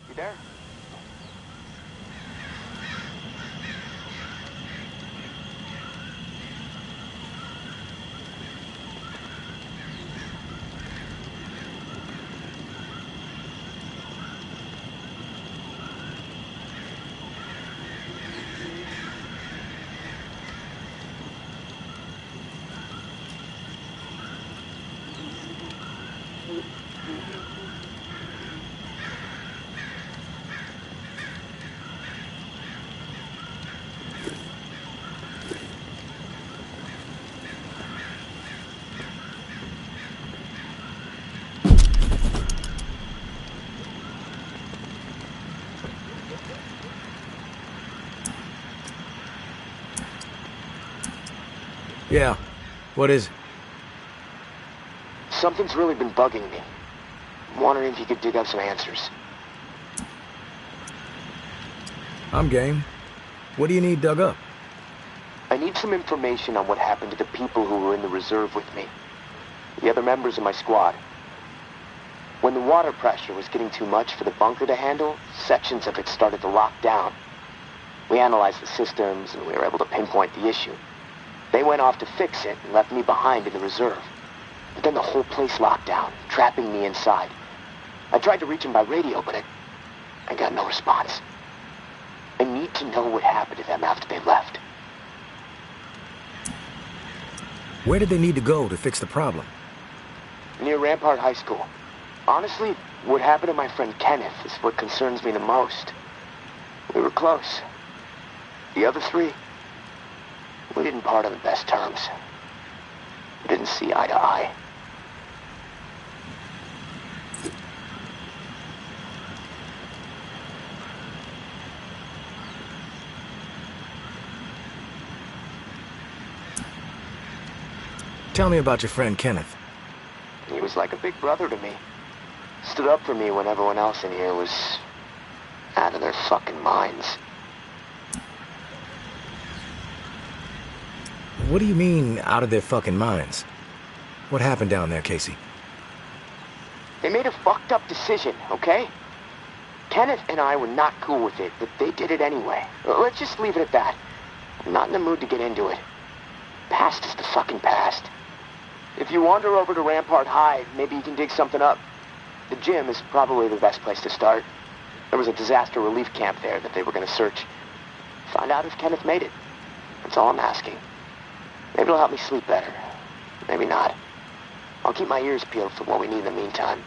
You there? Yeah. What is it? Something's really been bugging me. I'm wondering if you could dig up some answers. I'm game. What do you need dug up? I need some information on what happened to the people who were in the reserve with me. The other members of my squad. When the water pressure was getting too much for the bunker to handle, sections of it started to lock down. We analyzed the systems and we were able to pinpoint the issue. They went off to fix it and left me behind in the reserve. But then the whole place locked down, trapping me inside. I tried to reach them by radio, but I got no response. I need to know what happened to them after they left. Where did they need to go to fix the problem? Near Rampart High School. Honestly, what happened to my friend Kenneth is what concerns me the most. We were close. The other three, we didn't part on the best terms. We didn't see eye to eye. Tell me about your friend Kenneth. He was like a big brother to me. Stood up for me when everyone else in here was out of their fucking minds. What do you mean, out of their fucking minds? What happened down there, Casey? They made a fucked up decision, okay? Kenneth and I were not cool with it, but they did it anyway. Let's just leave it at that. I'm not in the mood to get into it. Past is the fucking past. If you wander over to Rampart High, maybe you can dig something up. The gym is probably the best place to start. There was a disaster relief camp there that they were going to search. Find out if Kenneth made it. That's all I'm asking. Maybe it'll help me sleep better. Maybe not. I'll keep my ears peeled for what we need in the meantime.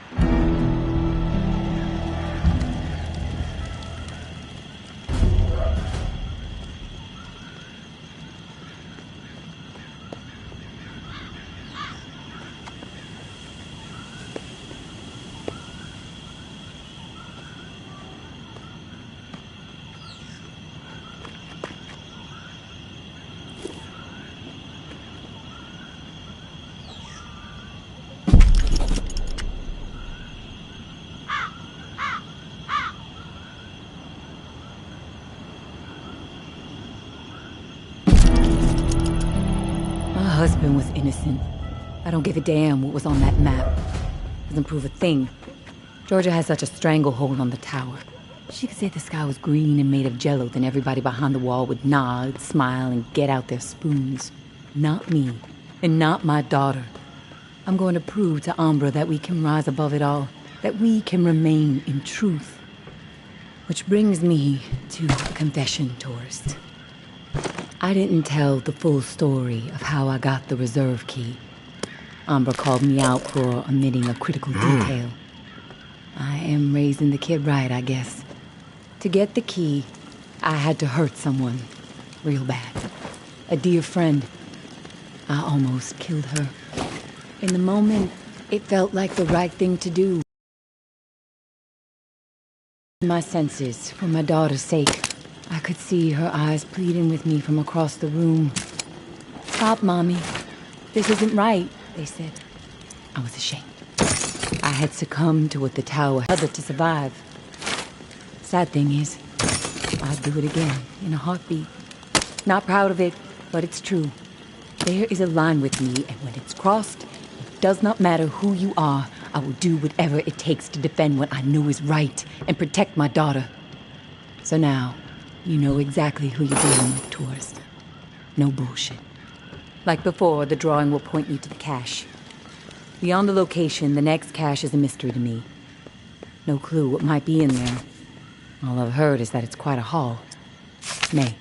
My husband was innocent. I don't give a damn what was on that map. Doesn't prove a thing. Georgia has such a stranglehold on the tower. She could say the sky was green and made of jello, then everybody behind the wall would nod, smile, and get out their spoons. Not me, and not my daughter. I'm going to prove to Umbra that we can rise above it all, that we can remain in truth. Which brings me to a confession, tourist. I didn't tell the full story of how I got the reserve key. Umbra called me out for omitting a critical detail. I am raising the kid right, I guess. To get the key, I had to hurt someone real bad. A dear friend. I almost killed her. In the moment, it felt like the right thing to do. My senses, for my daughter's sake. I could see her eyes pleading with me from across the room. Stop, Mommy. This isn't right, they said. I was ashamed. I had succumbed to what the tower held to survive. Sad thing is, I'd do it again, in a heartbeat. Not proud of it, but it's true. There is a line with me, and when it's crossed, it does not matter who you are. I will do whatever it takes to defend what I know is right and protect my daughter. So now, you know exactly who you're dealing with, tourist. No bullshit. Like before, the drawing will point you to the cache. Beyond the location, the next cache is a mystery to me. No clue what might be in there. All I've heard is that it's quite a haul. May.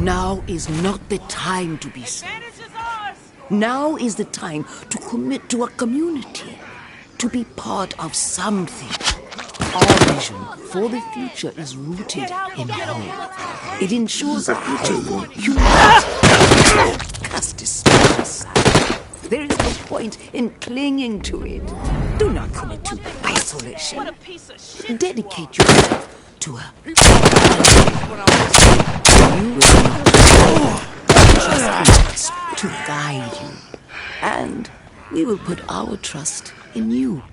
Now is not the time to be sad. Now is the time to commit to a community, to be part of something. Our vision for the future is rooted in hope. It ensures a future for humanity. Cast despair aside. There is no point in clinging to it. Do not commit to isolation. Dedicate yourself to a... You will not trust in us to guide you. And we will put our trust in you.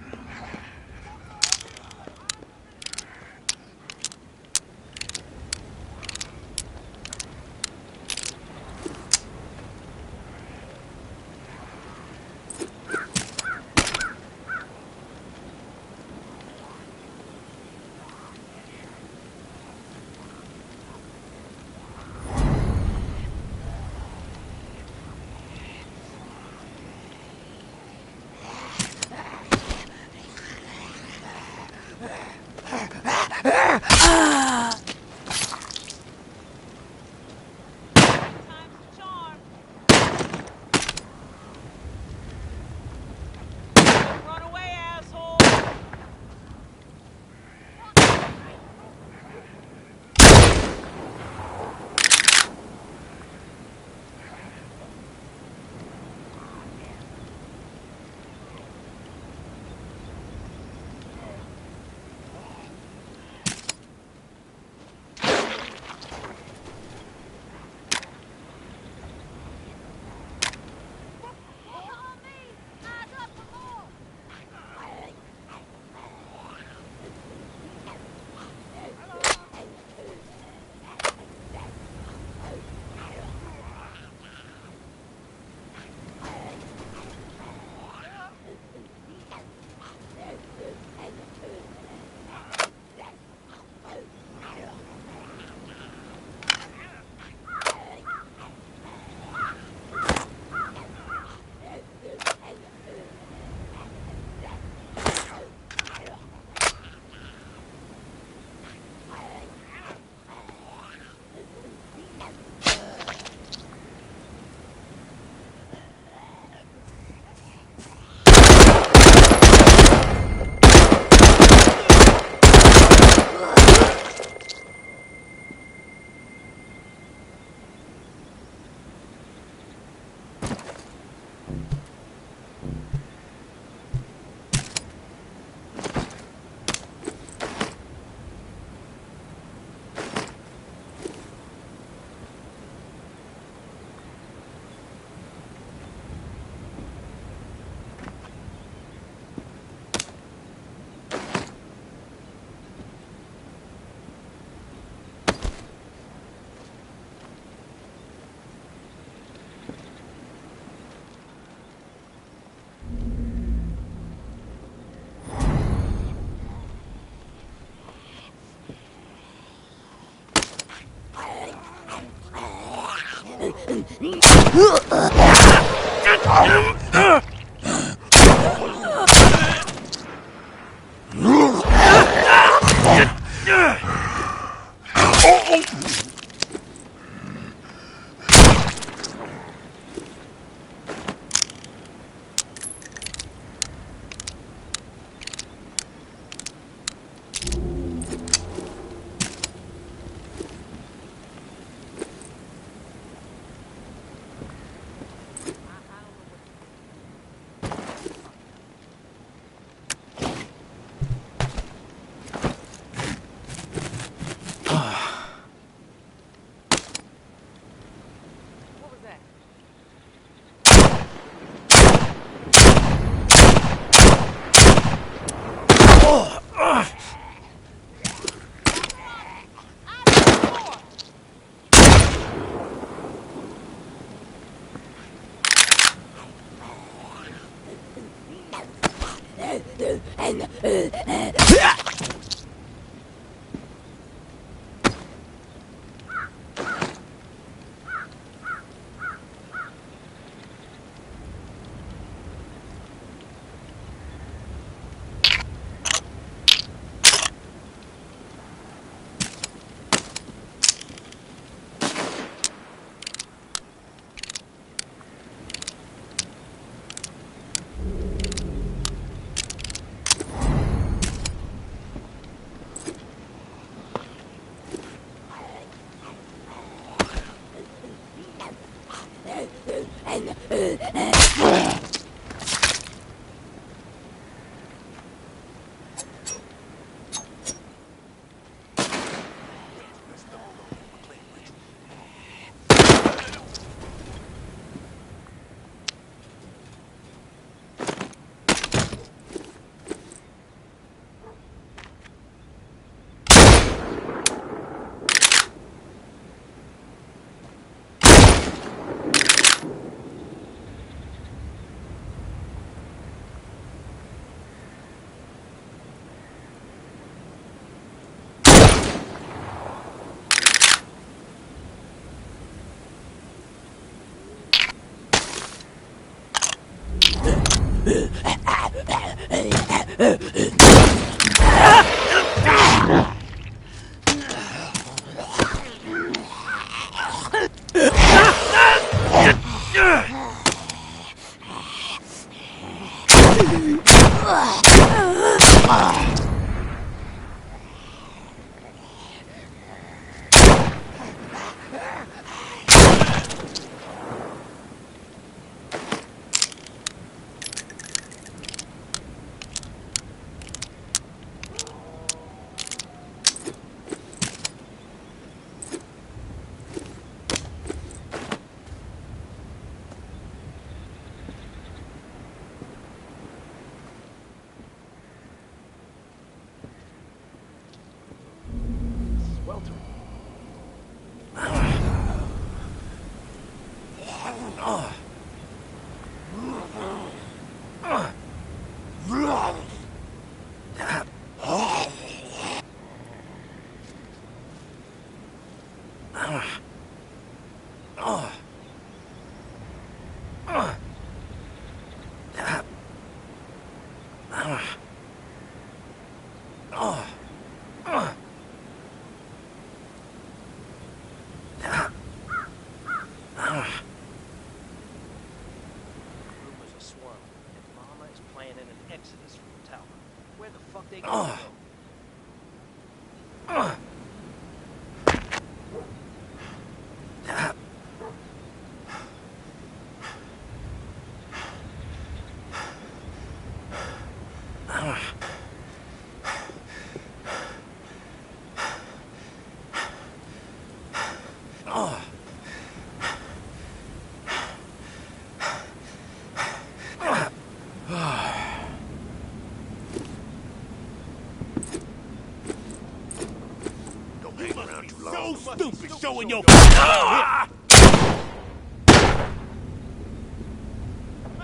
Stupid, showing your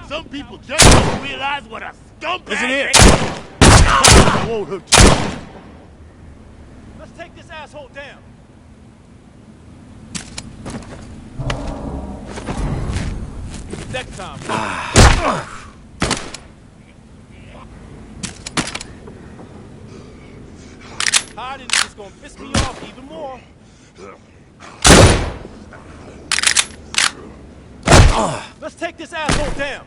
Some people just don't realize what a scumbag Isn't it? I won't hurt you. Let's take this asshole down. next time. Hiding is just gonna piss me off even more. Let's take this asshole down.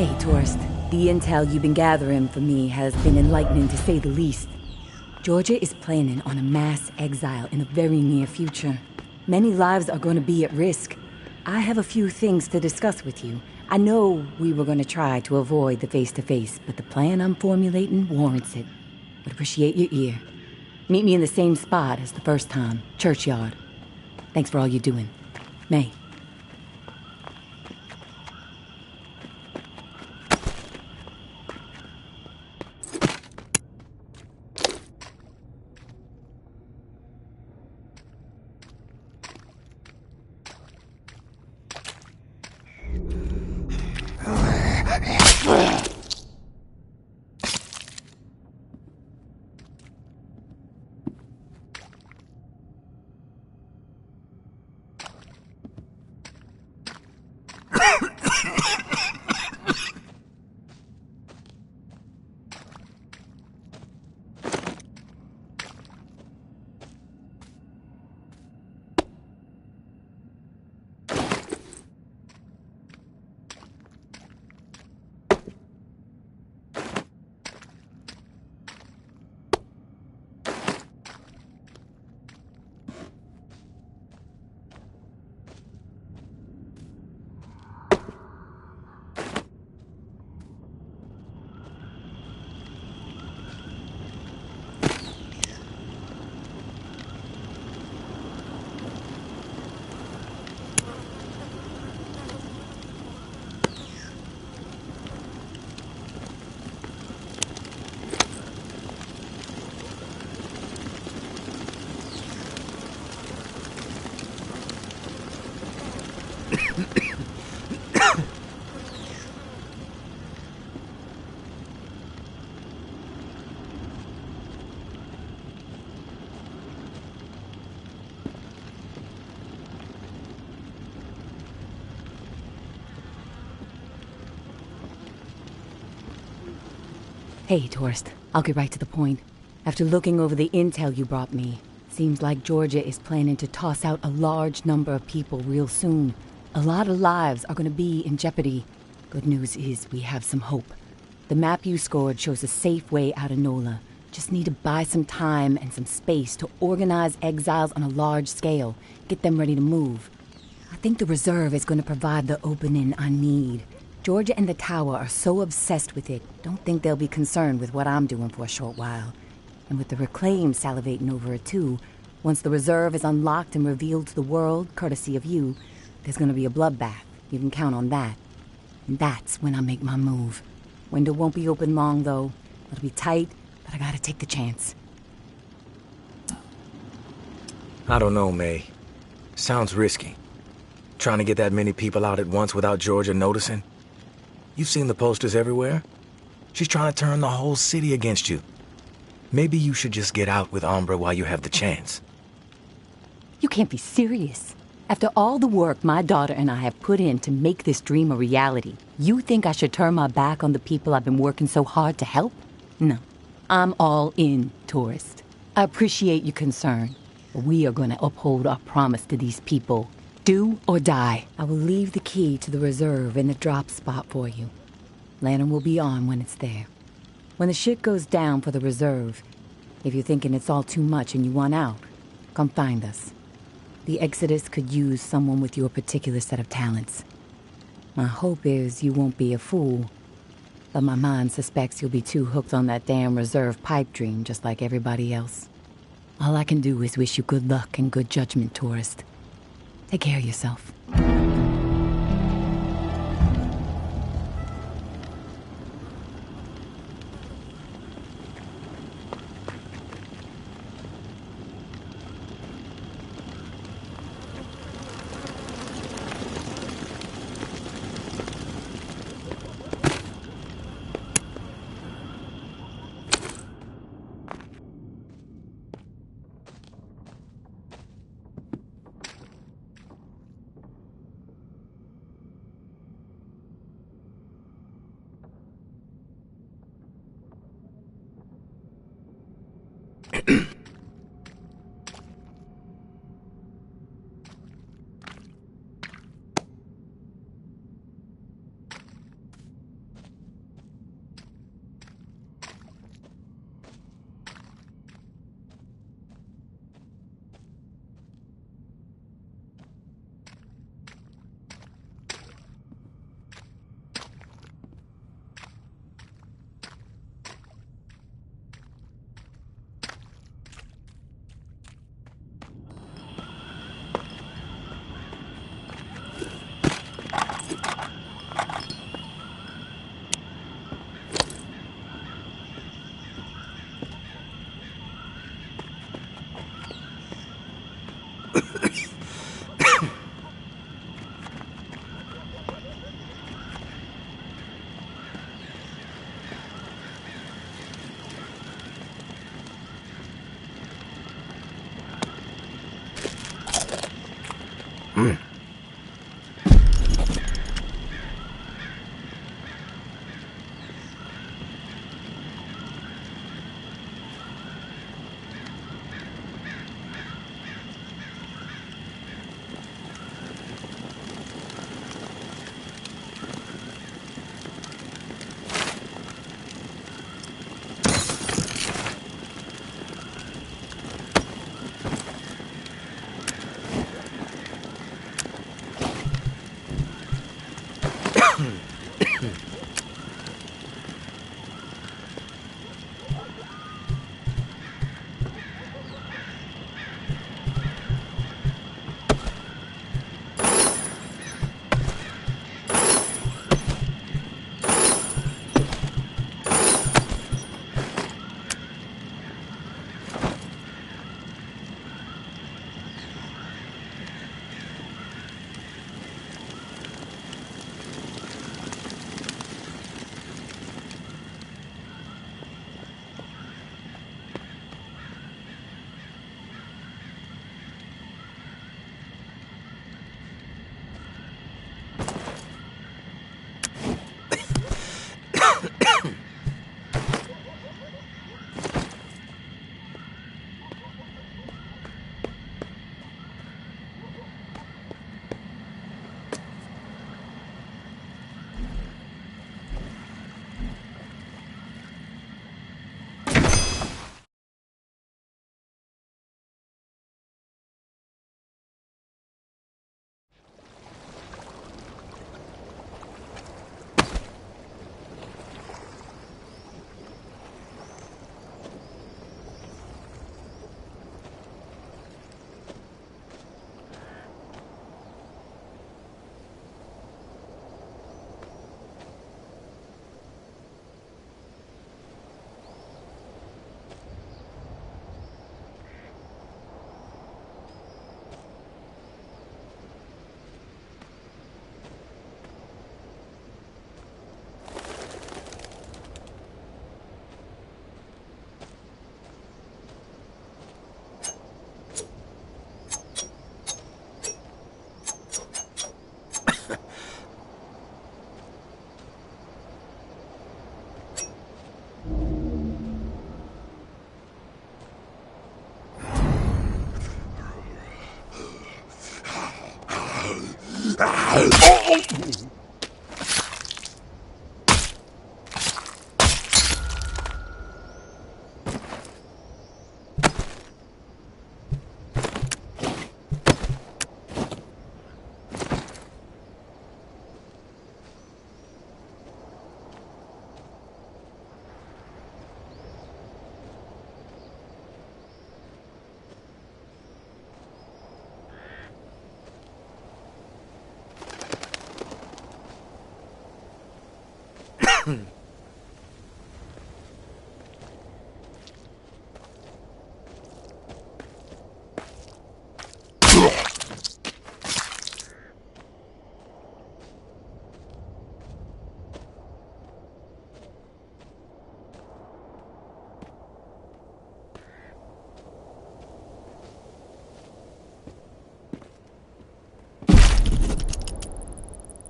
Hey, tourist. The intel you've been gathering for me has been enlightening to say the least. Georgia is planning on a mass exile in the very near future. Many lives are going to be at risk. I have a few things to discuss with you. I know we were going to try to avoid the face-to-face, but the plan I'm formulating warrants it. Would appreciate your ear. Meet me in the same spot as the first time, Churchyard. Thanks for all you're doing. May. Hey, tourist. I'll get right to the point. After looking over the intel you brought me, seems like Georgia is planning to toss out a large number of people real soon. A lot of lives are going to be in jeopardy. Good news is we have some hope. The map you scored shows a safe way out of NOLA. Just need to buy some time and some space to organize exiles on a large scale. Get them ready to move. I think the reserve is going to provide the opening I need. Georgia and the Tower are so obsessed with it, don't think they'll be concerned with what I'm doing for a short while. And with the Reclaim salivating over it too, once the reserve is unlocked and revealed to the world, courtesy of you, there's gonna be a bloodbath. You can count on that. And that's when I make my move. Window won't be open long, though. It'll be tight, but I gotta take the chance. I don't know, May. Sounds risky. Trying to get that many people out at once without Georgia noticing. You've seen the posters everywhere. She's trying to turn the whole city against you. Maybe you should just get out with Umbra while you have the chance. You can't be serious. After all the work my daughter and I have put in to make this dream a reality, you think I should turn my back on the people I've been working so hard to help? No. I'm all in, tourist. I appreciate your concern, but we are going to uphold our promise to these people. Do or die. I will leave the key to the reserve in the drop spot for you. Lantern will be on when it's there. When the shit goes down for the reserve, if you're thinking it's all too much and you want out, come find us. The Exodus could use someone with your particular set of talents. My hope is you won't be a fool, but my mind suspects you'll be too hooked on that damn reserve pipe dream just like everybody else. All I can do is wish you good luck and good judgment, tourist. Take care of yourself.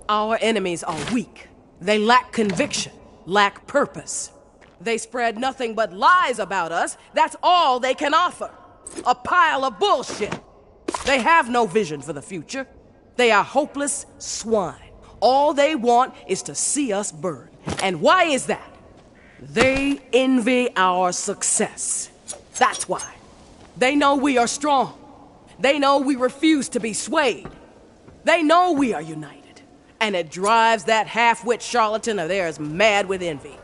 Our enemies are weak. They lack conviction, lack purpose. They spread nothing but lies about us. That's all they can offer. A pile of bullshit. They have no vision for the future. They are hopeless swine. All they want is to see us burn. And why is that? They envy our success. That's why. They know we are strong. They know we refuse to be swayed. They know we are united. And it drives that half-wit charlatan of theirs mad with envy.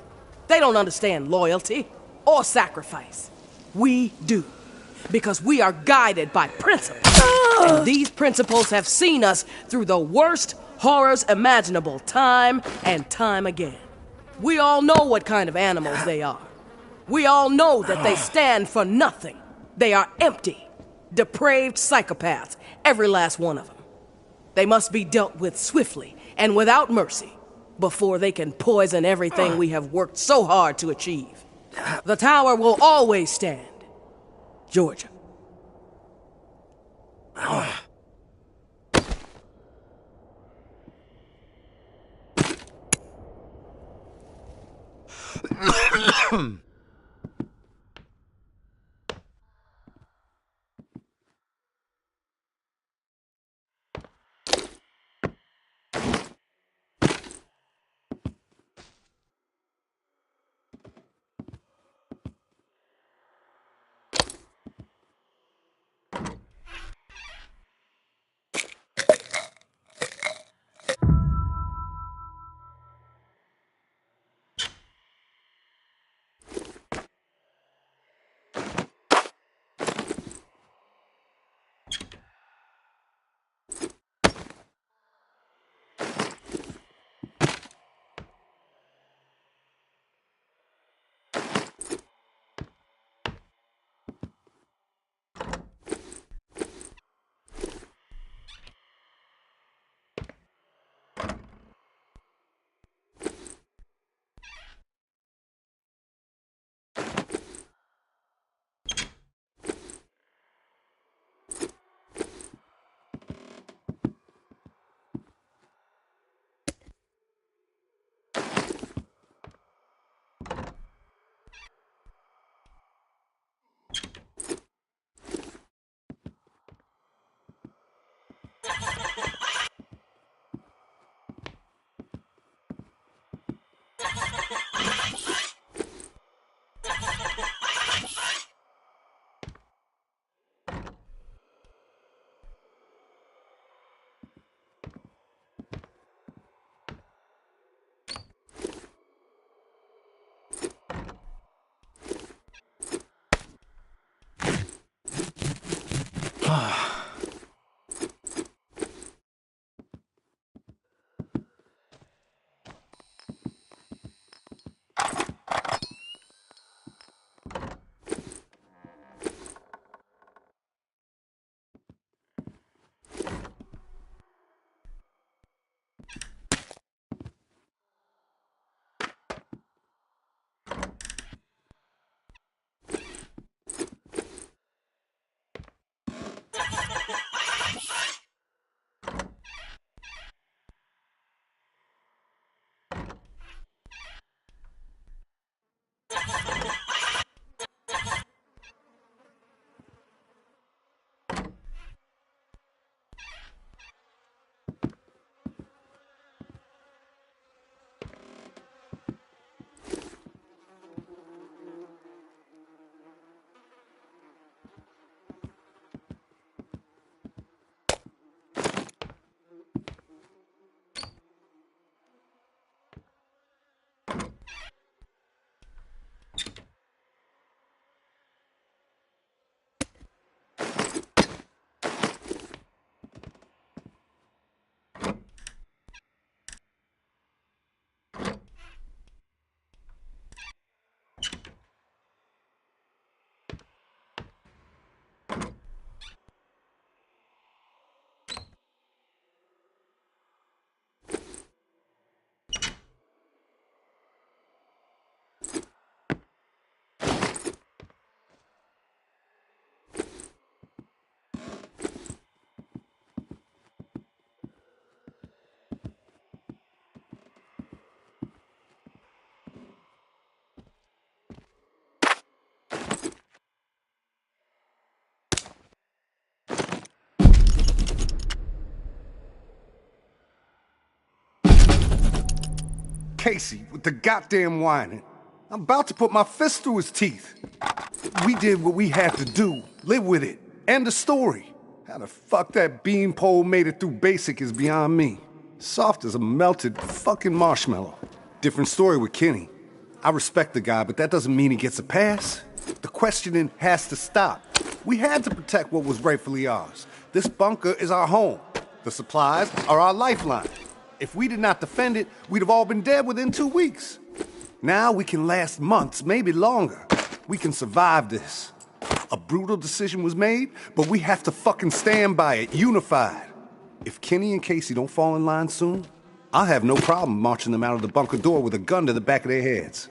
They don't understand loyalty or sacrifice. We do. Because we are guided by principles. And these principles have seen us through the worst horrors imaginable time and time again. We all know what kind of animals they are. We all know that they stand for nothing. They are empty, depraved psychopaths, every last one of them. They must be dealt with swiftly and without mercy before they can poison everything we have worked so hard to achieve. The tower will always stand. Georgia. Casey with the goddamn whining. I'm about to put my fist through his teeth. We did what we had to do. Live with it. End the story. How the fuck that beanpole made it through basic is beyond me. Soft as a melted fucking marshmallow. Different story with Kenny. I respect the guy, but that doesn't mean he gets a pass. The questioning has to stop. We had to protect what was rightfully ours. This bunker is our home. The supplies are our lifeline. If we did not defend it, we'd have all been dead within 2 weeks. Now we can last months, maybe longer. We can survive this. A brutal decision was made, but we have to fucking stand by it, unified. If Kenny and Casey don't fall in line soon, I'll have no problem marching them out of the bunker door with a gun to the back of their heads.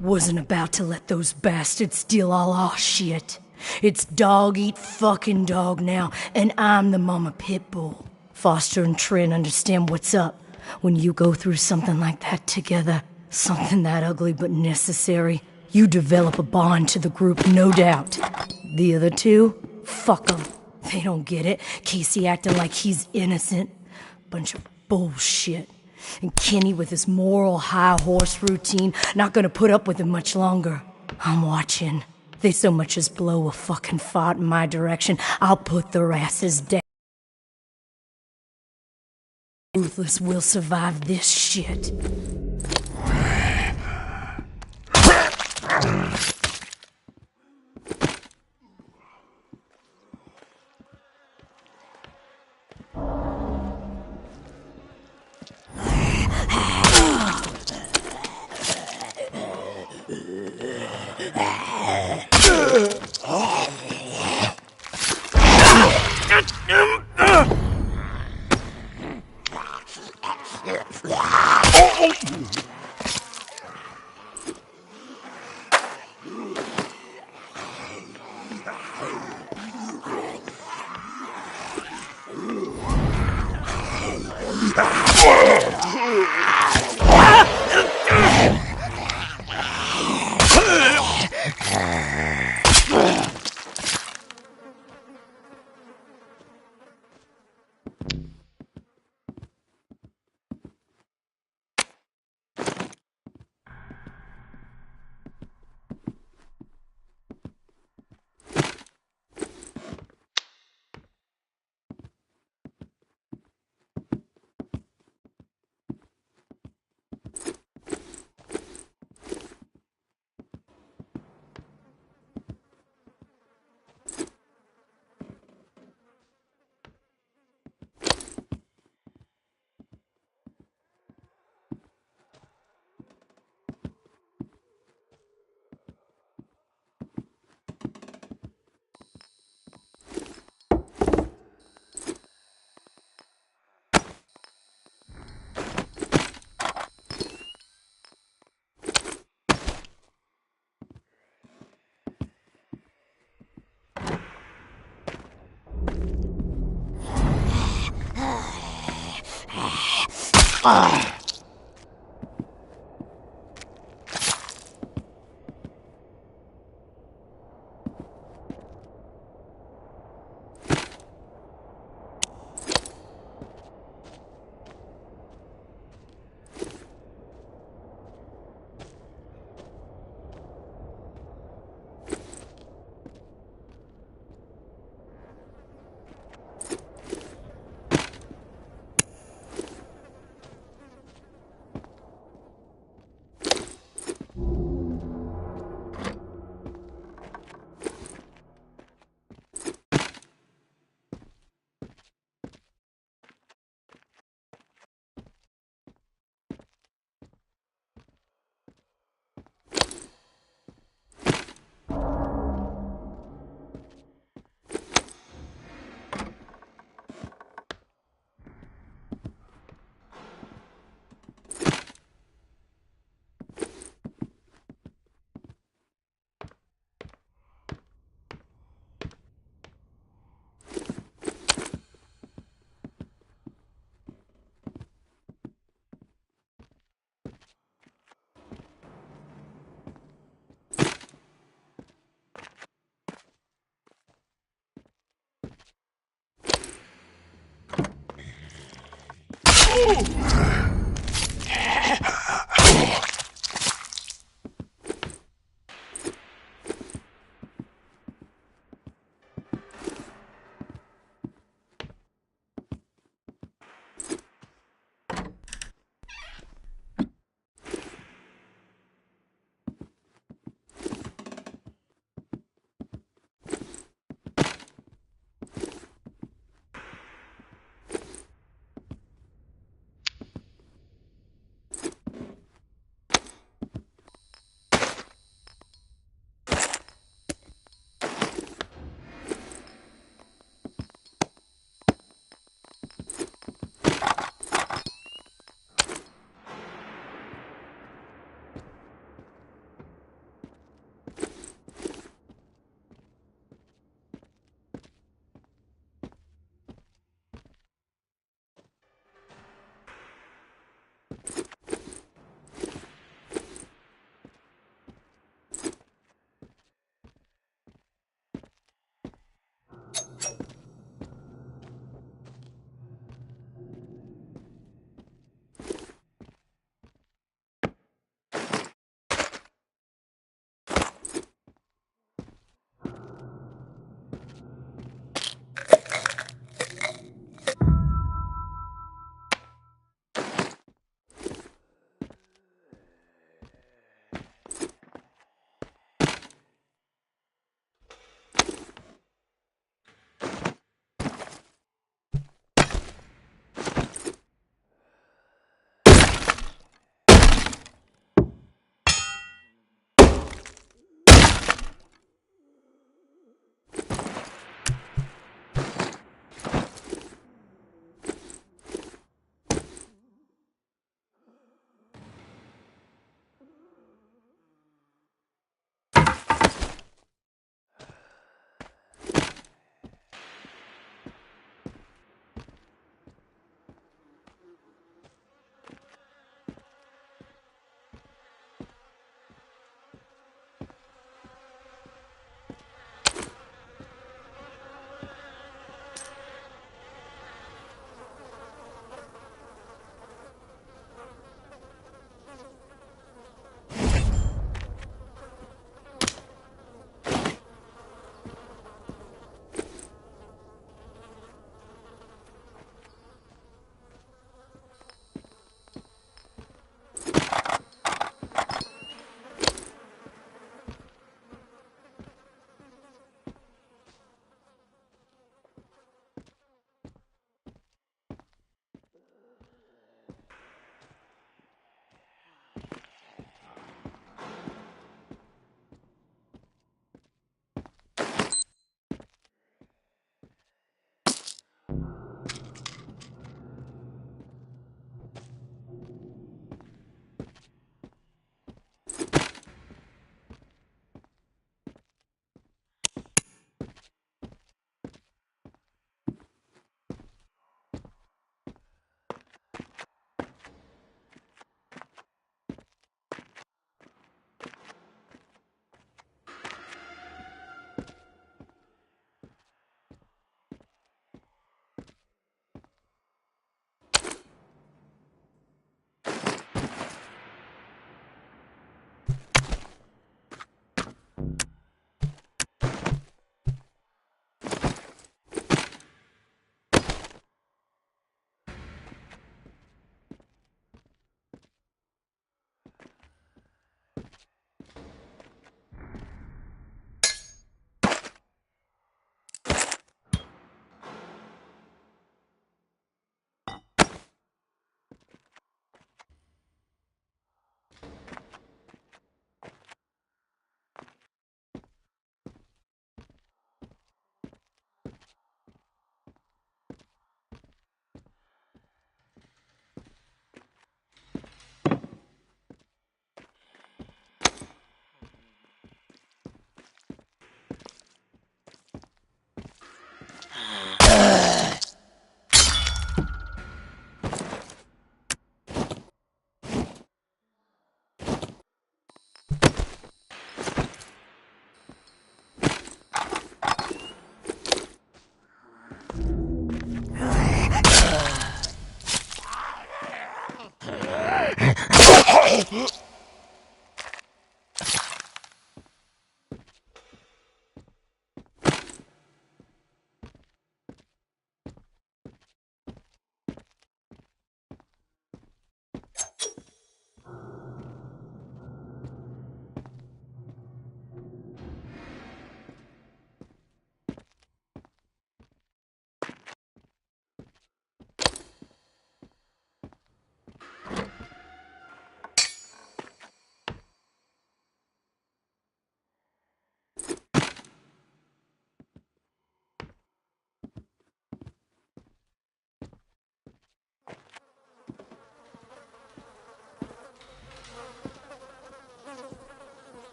Wasn't about to let those bastards steal all our shit. It's dog eat fucking dog now, and I'm the mama pit bull. Foster and Trent understand what's up. When you go through something like that together, something that ugly but necessary, you develop a bond to the group, no doubt. The other two? Fuck them. They don't get it. Casey acting like he's innocent. Bunch of bullshit. And Kenny with his moral high horse routine, not gonna put up with it much longer. I'm watching. They so much as blow a fucking fart in my direction, I'll put their asses down. Ruthless will survive this shit.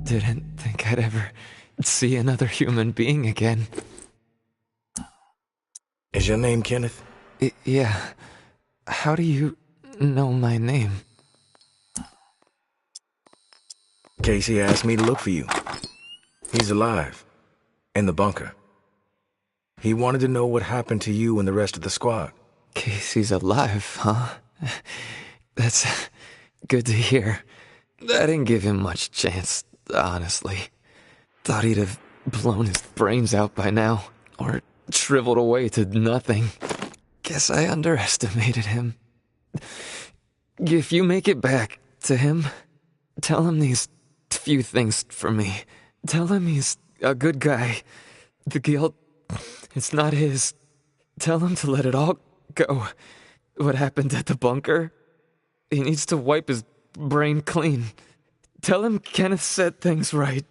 didn't think I'd ever see another human being again. Is your name Kenneth? Yeah. How do you know my name? Casey asked me to look for you. He's alive. In the bunker. He wanted to know what happened to you and the rest of the squad. Casey's alive, huh? That's good to hear. I didn't give him much chance, honestly. Thought he'd have blown his brains out by now, or shriveled away to nothing. Guess I underestimated him. If you make it back to him, tell him these few things for me. Tell him he's a good guy. The guilt, it's not his. Tell him to let it all go. What happened at the bunker? He needs to wipe his brain clean. Tell him Kenneth said things right.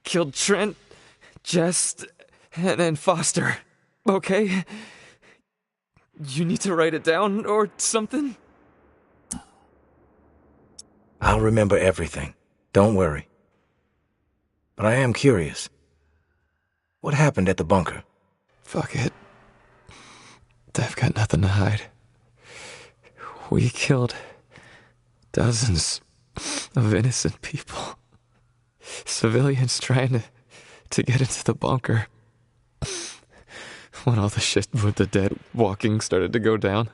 Killed Trent, Jess, and Foster. Okay? You need to write it down or something? I'll remember everything. Don't worry. But I am curious. What happened at the bunker? Fuck it. I've got nothing to hide. We killed dozens of innocent people. Civilians trying to get into the bunker. When all the shit with the dead walking started to go down,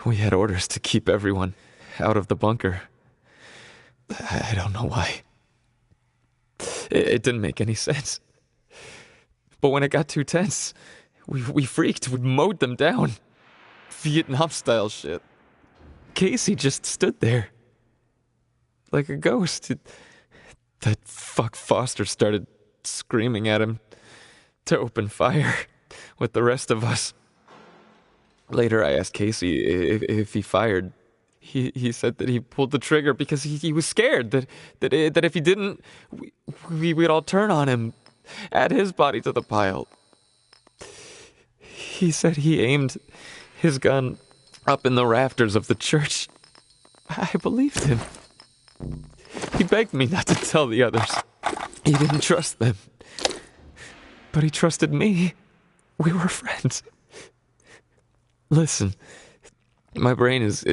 we had orders to keep everyone out of the bunker. I don't know why. It didn't make any sense. But when it got too tense, we freaked. We mowed them down. Vietnam-style shit. Casey just stood there. Like a ghost. That fuck Foster started screaming at him to open fire with the rest of us. Later I asked Casey if he fired. He said that he pulled the trigger because he was scared that if he didn't, we'd all turn on him, add his body to the pile. He said he aimed his gun up in the rafters of the church. I believed him. He begged me not to tell the others. He didn't trust them. But he trusted me. We were friends. Listen, my brain is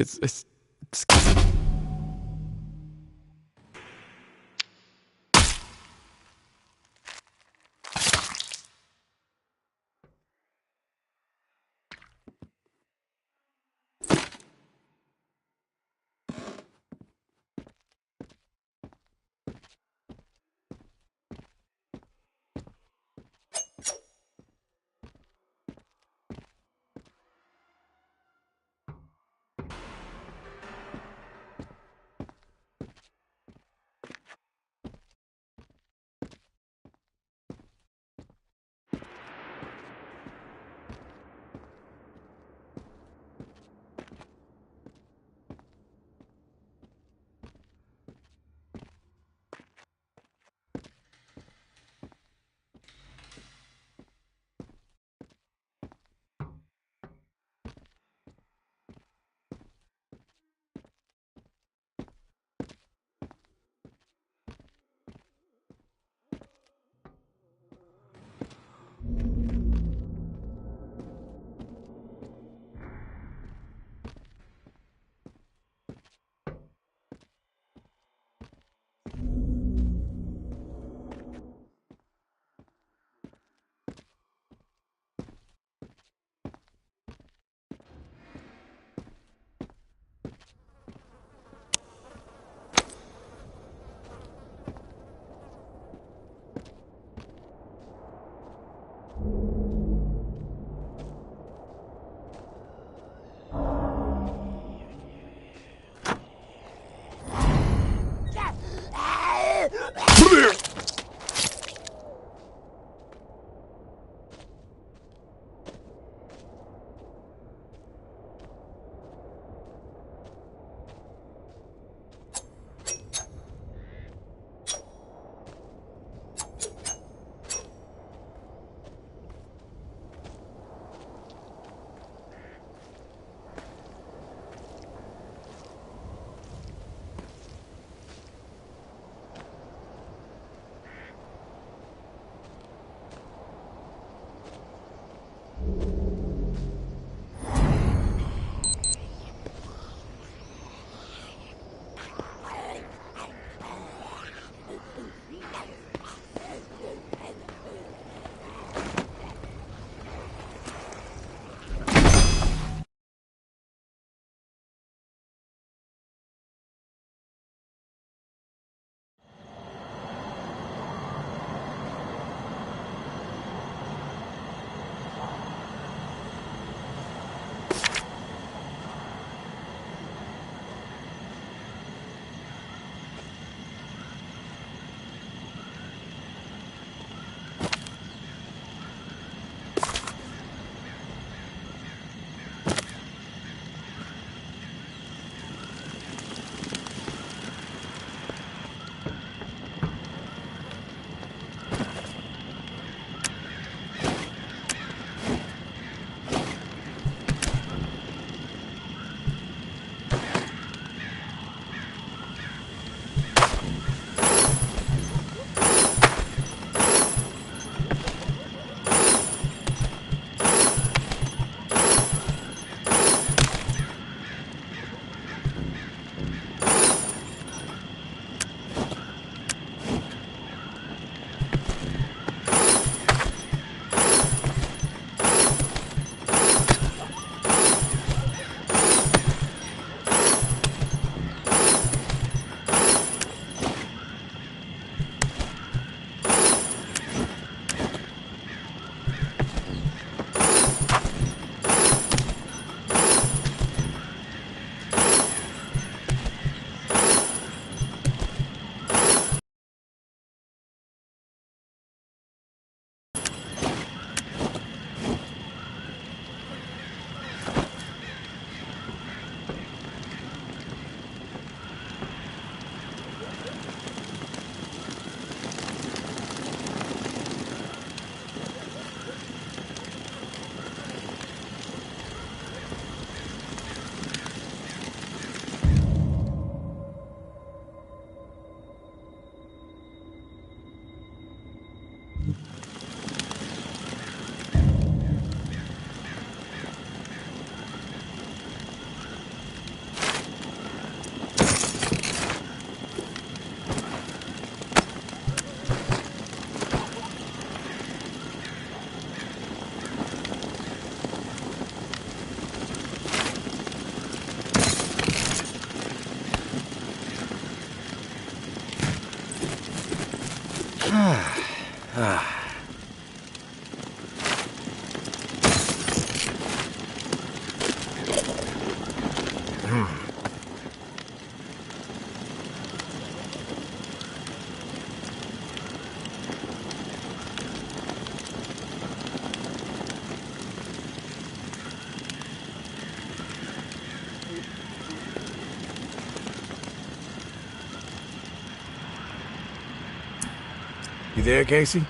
You there, Casey?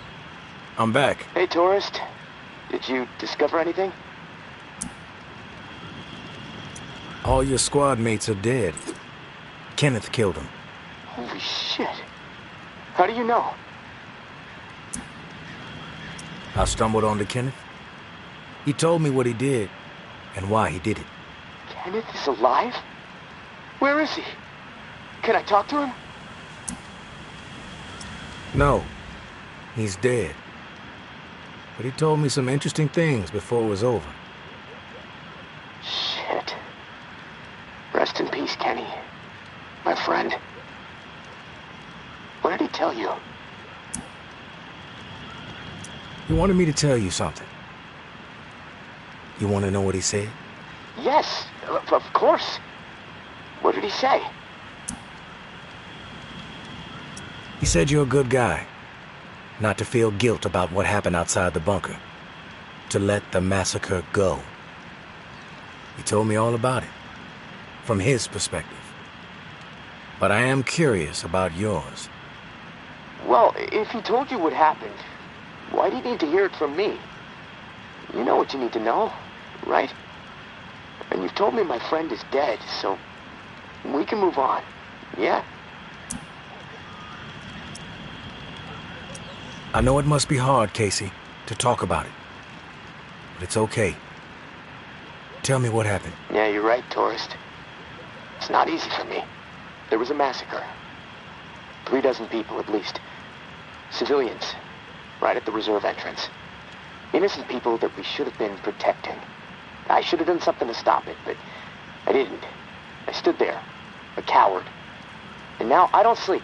I'm back. Hey, tourist. Did you discover anything? All your squad mates are dead. Kenneth killed them. Holy shit. How do you know? I stumbled onto Kenneth. He told me what he did and why he did it. Kenneth is alive? Where is he? Can I talk to him? No. He's dead. But he told me some interesting things before it was over. Shit. Rest in peace, Kenny. My friend. What did he tell you? He wanted me to tell you something. You want to know what he said? Yes, of course. What did he say? He said you're a good guy. Not to feel guilt about what happened outside the bunker. To let the massacre go. He told me all about it. From his perspective. But I am curious about yours. Well, if he told you what happened, why do you need to hear it from me? You know what you need to know, right? And you've told me my friend is dead, so we can move on, yeah? I know it must be hard, Casey, to talk about it. But it's okay. Tell me what happened. Yeah, you're right, tourist. It's not easy for me. There was a massacre. 3 dozen people, at least. Civilians. Right at the reserve entrance. Innocent people that we should have been protecting. I should have done something to stop it, but I didn't. I stood there, a coward. And now I don't sleep.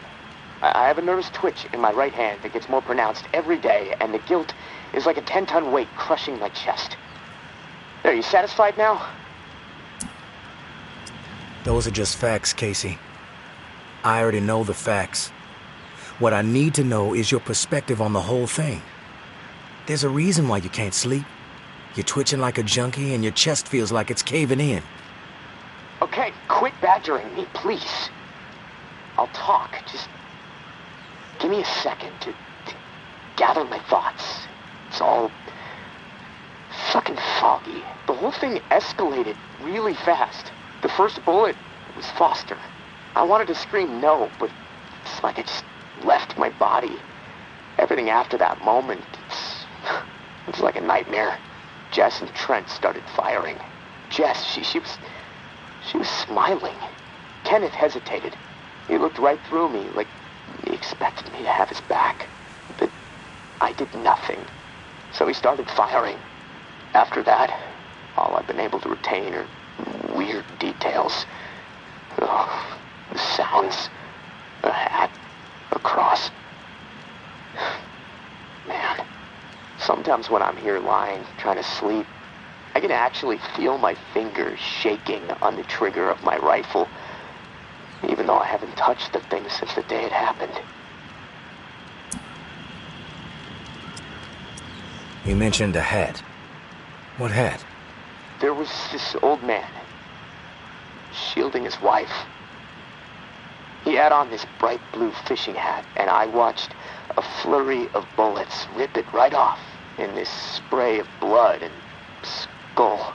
I have a nervous twitch in my right hand that gets more pronounced every day, and the guilt is like a 10-ton weight crushing my chest. Are you satisfied now? Those are just facts, Casey. I already know the facts. What I need to know is your perspective on the whole thing. There's a reason why you can't sleep. You're twitching like a junkie and your chest feels like it's caving in. Okay, quit badgering me, please. I'll talk. Just give me a second to gather my thoughts. It's all fucking foggy. The whole thing escalated really fast. The first bullet was Foster. I wanted to scream no, but it's like it just left my body. Everything after that moment, it's like a nightmare. Jess and Trent started firing. Jess, she was smiling. Kenneth hesitated. He looked right through me like he expected me to have his back. But I did nothing. So he started firing. After that, all I've been able to retain are weird details. Oh, the sounds. A hat. A cross. Man. Sometimes when I'm here lying, trying to sleep, I can actually feel my fingers shaking on the trigger of my rifle, even though I haven't touched the thing since the day it happened. You mentioned a hat. What hat? There was this old man, shielding his wife. He had on this bright blue fishing hat, and I watched a flurry of bullets rip it right off in this spray of blood and skull.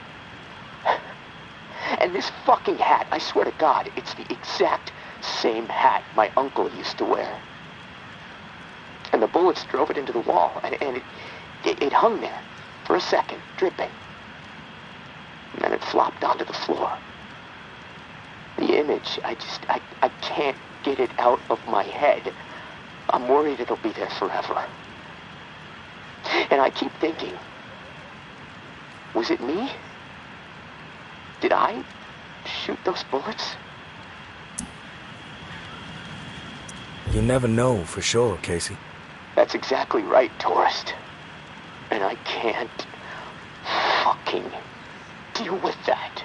And this fucking hat, I swear to God, it's the exact same hat my uncle used to wear. And the bullets drove it into the wall, and it hung there for a second, dripping. And then it flopped onto the floor. The image, I can't get it out of my head. I'm worried it'll be there forever. And I keep thinking, was it me? Did I shoot those bullets? You never know for sure, Casey. That's exactly right, tourist. And I can't fucking deal with that.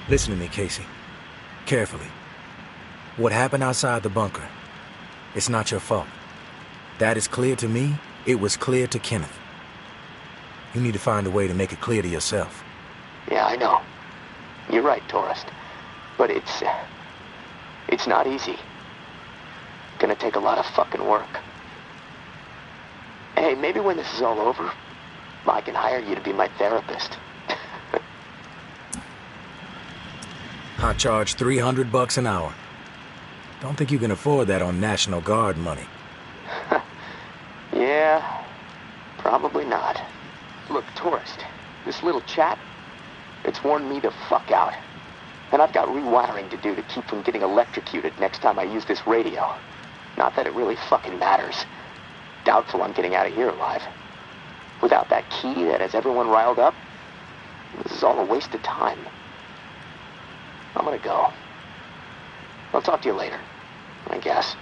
Listen to me, Casey. Carefully. What happened outside the bunker, it's not your fault. That is clear to me. It was clear to Kenneth. You need to find a way to make it clear to yourself. Yeah, I know. You're right, tourist. But it's not easy. Gonna take a lot of fucking work. Hey, maybe when this is all over, I can hire you to be my therapist. I charge $300 an hour. Don't think you can afford that on National Guard money. Yeah, probably not. Look, tourist, this little chat, it's worn me the fuck out. And I've got rewiring to do to keep from getting electrocuted next time I use this radio. Not that it really fucking matters. Doubtful I'm getting out of here alive. Without that key that has everyone riled up, this is all a waste of time. I'm gonna go. I'll talk to you later, I guess.